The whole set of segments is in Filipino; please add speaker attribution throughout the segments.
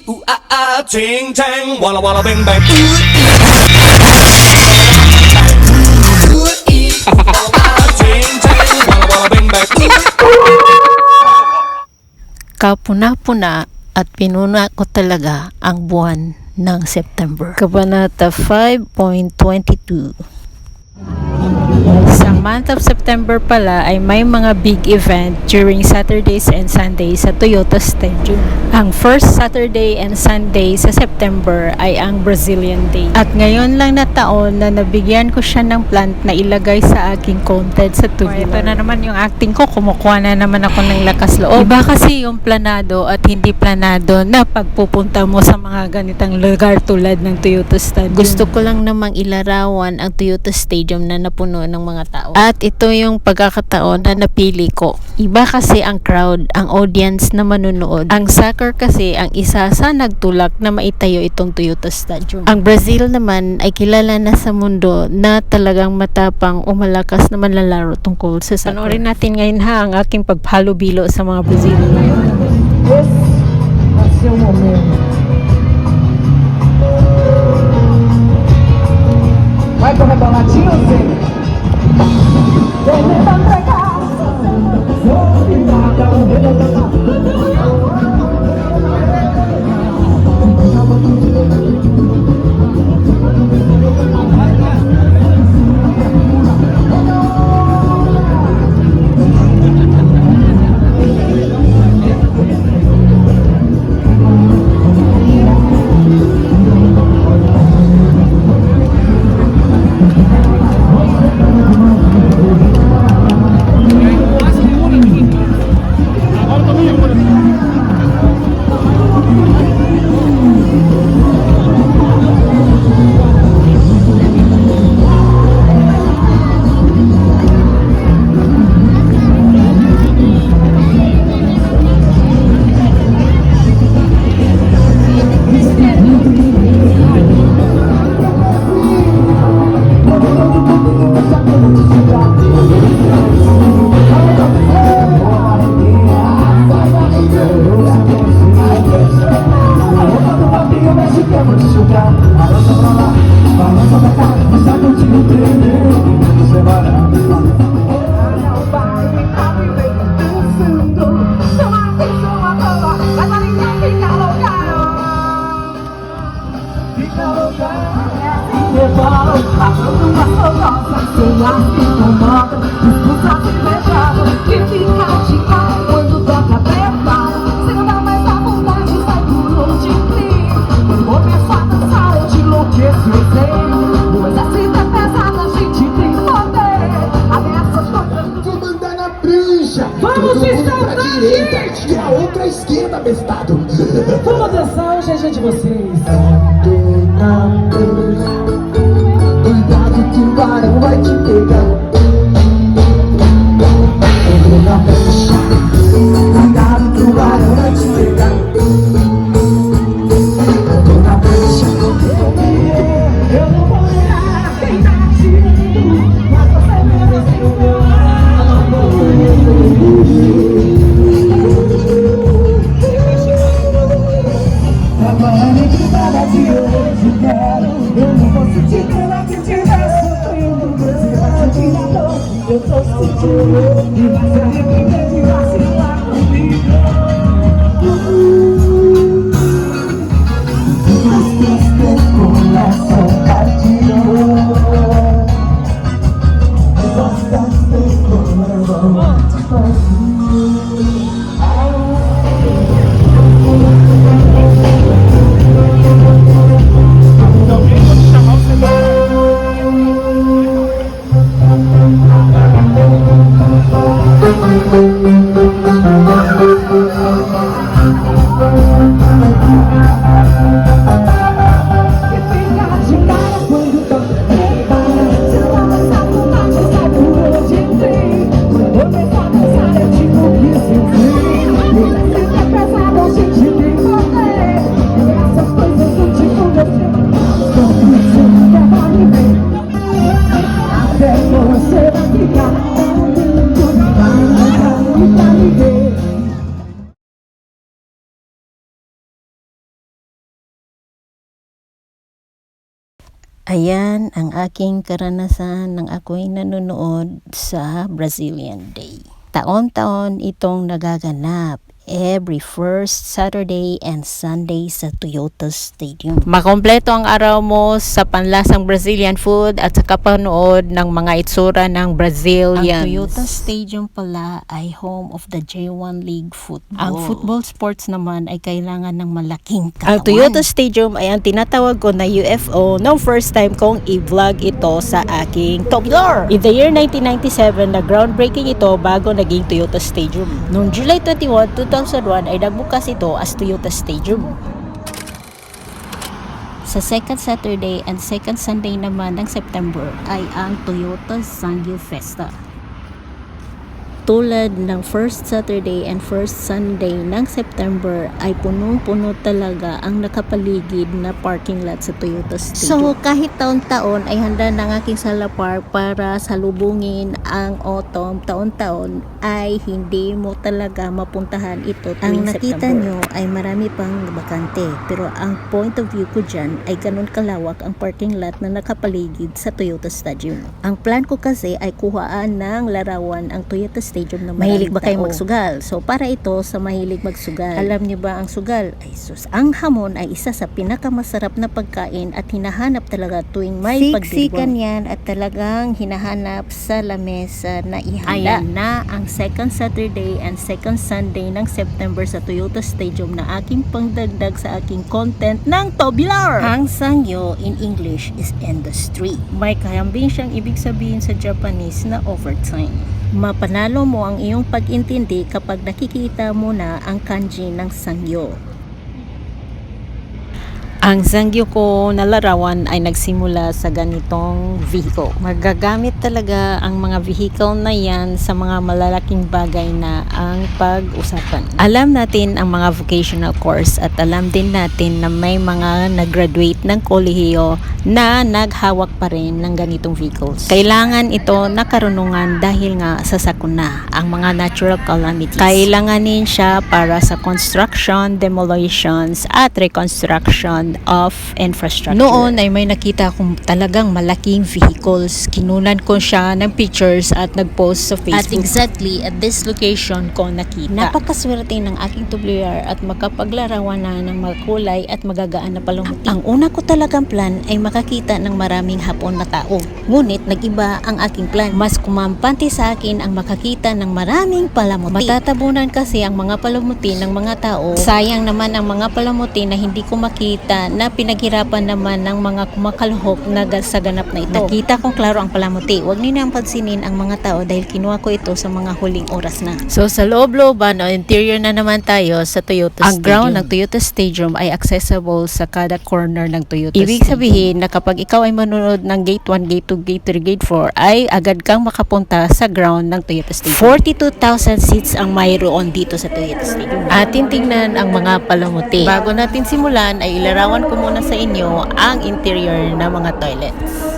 Speaker 1: ooh ah ah, ting tang, walla walla bang bang. Ooh ee, walla walla, ting tang, walla walla bang bang.
Speaker 2: Kapuna-puna at pinuna ko talaga ang buwan ng September. Kabanata 5.22. Sa month of September pala ay may mga big event during Saturdays and Sundays sa Toyota Stadium. Ang first Saturday and Sunday sa September ay ang Brazilian Day. At ngayon lang na taon na nabigyan ko siya ng plant na ilagay sa aking content sa tubular. Ito na naman yung acting ko, kumukuha na naman ako ng lakas loob. Iba kasi yung planado at hindi planado na pagpupunta mo sa mga ganitang lugar tulad ng Toyota Stadium. Gusto ko lang namang ilarawan ang Toyota Stadium na napuno ng mga tao. At ito yung pagkakataon na napili ko. Iba kasi ang crowd, ang audience na manunood. Ang soccer kasi ang isa sa nagtulak na maitayo itong Toyota Stadium. Ang Brazil naman ay kilala na sa mundo na talagang matapang o malakas na manlalaro tungkol sa soccer. Panoorin natin ngayon ha ang aking paghalubilo sa mga Brazilian.
Speaker 3: Esse vai ser o momento. Vai com reboladinho, Zé. Vem pra cá.
Speaker 4: Vamos estar pra direita e a outra à esquerda, bestado.
Speaker 3: Vamos dançar, hoje é dia de vocês.
Speaker 4: Cuidado que o barão vai te pegar. Entrou na prancha. Cuidado que o barão vai te pegar. Entrou na prancha.
Speaker 3: Eu não vou errar, tentar te mas você merece o meu. Trabalhando que para de hoje, quero. Eu não vou sentir pena que tiver sofrendo. Você vai sentir a dor que eu tô sentindo. E vai se arrepender.
Speaker 2: Ayan ang aking karanasan ng ako'y nanonood sa Brazilian Day. Taon-taon itong nagaganap every first Saturday and Sunday sa Toyota Stadium. Makompleto ang araw mo sa panlasang Brazilian food at sa kapanood ng mga itsura ng Brazilians. Ang Toyota Stadium pala ay home of the J1 League Football. Ang football sports naman ay kailangan ng malaking katawan. Ang Toyota Stadium ay ang tinatawag ko na UFO nung first time kong i-vlog ito sa aking Tubular. In the year 1997, na groundbreaking ito bago naging Toyota Stadium. Noong July 21, 2001 ay nagbukas ito as Toyota Stadium. Sa second Saturday and second Sunday naman ng September ay ang Toyota Sangyo Festa. Tulad ng first Saturday and first Sunday ng September ay punong-puno talaga ang nakapaligid na parking lot sa Toyota Stadium. So kahit taon-taon ay handa ng aking salapar para salubungin ang autumn, taon-taon ay hindi mo talaga mapuntahan ito tuwing September. Ang nakita nyo ay marami pang bakante, pero ang point of view ko dyan ay ganun kalawak ang parking lot na nakapaligid sa Toyota Stadium. Ang plan ko kasi ay kuhaan ng larawan ang Toyota Stadium na mahilig ba kayo magsugal? So para ito sa mahilig magsugal. Alam niyo ba ang sugal? Ay sus, ang hamon ay isa sa pinakamasarap na pagkain at hinahanap talaga tuwing may pagdiriwang. Siksikan yan at talagang hinahanap sa lamesa na ihanda. Ayan na ang second Saturday and second Sunday ng September sa Toyota Stadium na aking pangdagdag sa aking content ng Tubular. Ang Sangyo in English is industry. May kahambing siyang ibig sabihin sa Japanese na overtime. Mapanalo mo ang iyong pag-intindi kapag nakikita mo na ang kanji ng Sangyo. Ang Sangyo ko na larawan ay nagsimula sa ganitong vehicle. Magagamit talaga ang mga vehicle na yan sa mga malalaking bagay na ang pag-usapan. Alam natin ang mga vocational course at alam din natin na may mga nag-graduate ng kolehiyo na naghawak pa rin ng ganitong vehicles. Kailangan ito na karunungan dahil nga sa sakuna ang mga natural calamities. Kailanganin siya para sa construction, demolitions at reconstruction of infrastructure. Noon ay may nakita akong talagang malaking vehicles. Kinunan ko siya ng pictures at nag-post sa Facebook. At exactly at this location ko nakita. Napakaswerte ng aking Tubular at makapaglarawan na ng mga kulay at magagaan na palumuti. Ang una ko talagang plan ay makakita ng maraming hapon na tao. Ngunit nag-iba ang aking plan. Mas kumampante sa akin ang makakita ng maraming palamuti. Matatabunan kasi ang mga palamuti ng mga tao. Sayang naman ang mga palamuti na hindi ko makita na pinaghirapan naman ng mga kumakaluhok na sa ganap na ito. Nakita kong klaro ang palamuti. Huwag niyo nang pansinin ang mga tao dahil kinuha ko ito sa mga huling oras na. So sa loob-looban o interior na naman tayo sa Toyota Stadium. Ang ground ng Toyota Stadium ay accessible sa kada corner ng Toyota Stadium. Ibig sabihin na kapag ikaw ay manonood ng Gate 1, Gate 2, Gate 3, Gate 4 ay agad kang makapunta sa ground ng Toyota Stadium. 42,000 seats ang mayroon dito sa Toyota Stadium. Atin tingnan ang mga palamuti. Bago natin simulan ay ilarawan ko muna sa inyo ang interior ng mga toilets.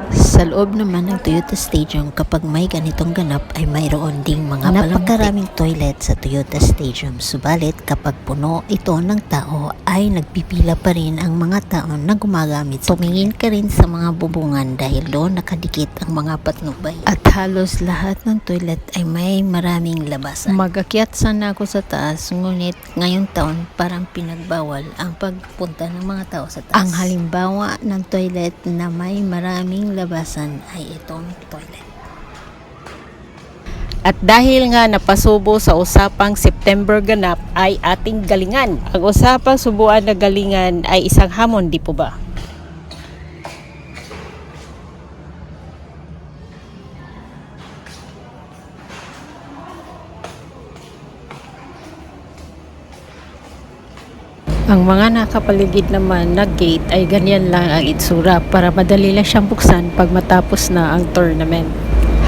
Speaker 2: Sa loob naman ng Toyota Stadium, kapag may ganitong ganap ay mayroon ding mga napakaraming toilet sa Toyota Stadium. Subalit kapag puno ito ng tao ay nagpipila pa rin ang mga tao na gumagamit. Tumingin ka rin sa mga bubungan dahil doon nakadikit ang mga patnubay. At halos lahat ng toilet ay may maraming labasan. Magakyat sana ako sa taas, ngunit ngayong taon parang pinagbawal ang pagpunta ng mga tao sa taas. Ang halimbawa ng toilet na may maraming labasan ay itong toilet. At dahil nga napasubo sa usapang September ganap ay ating galingan. Ang usapang subuan na galingan ay isang hamon, di po ba? Ang mga nakapaligid naman na gate ay ganyan lang ang itsura para madali lang siyang buksan pag matapos na ang tournament.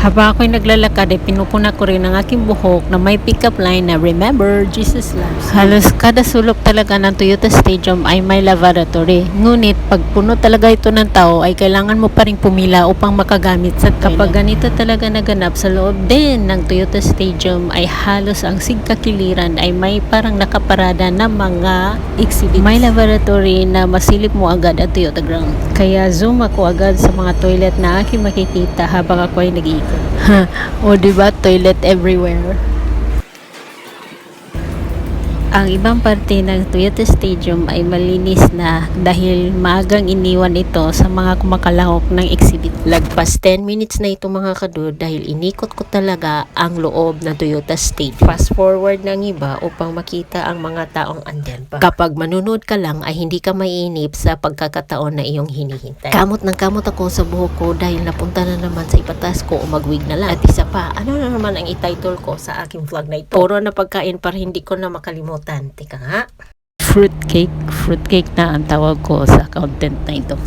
Speaker 2: Habang ako'y naglalakad ay pinupuna ko rin ang aking buhok na may pick-up line na Remember, Jesus loves you. Halos kada sulok talaga ng Toyota Stadium ay may lavatory. Ngunit pag puno talaga ito ng tao ay kailangan mo pa rin pumila upang makagamit sa toilet. Kapag ganito talaga naganap sa loob din ng Toyota Stadium ay halos ang sigkakiliran ay may parang nakaparada na mga exhibits. May lavatory na masilip mo agad at Toyota ground. Kaya zoom ako agad sa mga toilet na aking makikita habang ako ay nag-iikot. O diba, toilet everywhere. Ang ibang parte ng Toyota Stadium ay malinis na dahil maagang iniwan ito sa mga kumakalahok ng exhibit. Lagpas 10 minutes na ito mga kadud dahil inikot ko talaga ang loob ng Toyota Stadium. Fast forward ng iba upang makita ang mga taong andyan pa. Kapag manunood ka lang ay hindi ka maiinip sa pagkakataon na iyong hinihintay. Kamot ng kamot ako sa buhok ko dahil napunta na naman sa ipatas ko o magwig na lang. At isa pa, ano na naman ang ititle ko sa aking vlog na ito? Puro na pagkain para hindi ko na makalimutan. Teka nga. Fruitcake na ang tawag ko sa content na ito.